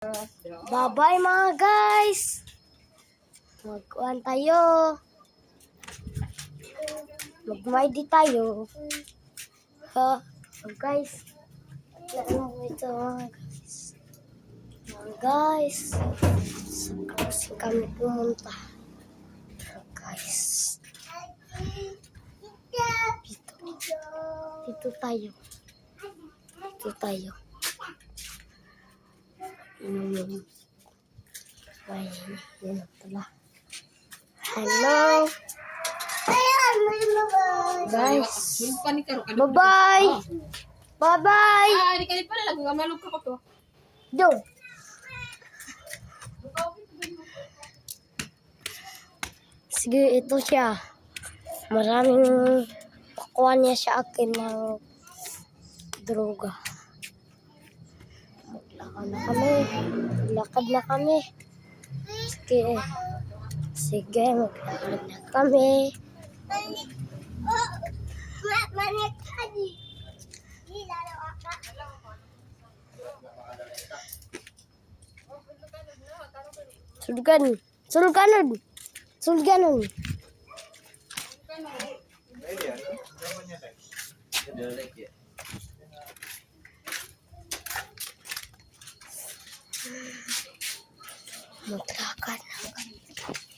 Bye-bye mga guys. Magkuhan tayo. Mag-mighty tayo. Ha? So guys. Ano mo ito mga guys? Mga guys. Saan kasi kami pumunta? Guys. Dito tayo. Dito tayo. Ay, yun na pala. Hello. Guys. Bye-bye. Bye-bye. Di kali pala lang ngamalog ka pa to. Do. Sige, ito siya. Maraming pakuha niya sa akin ng droga. Maglakad na kami. Maglakad na kami. Sige. Sige, maglakad na kami. Sulgan. Sulganon. Sulganon. Maglakad na kami.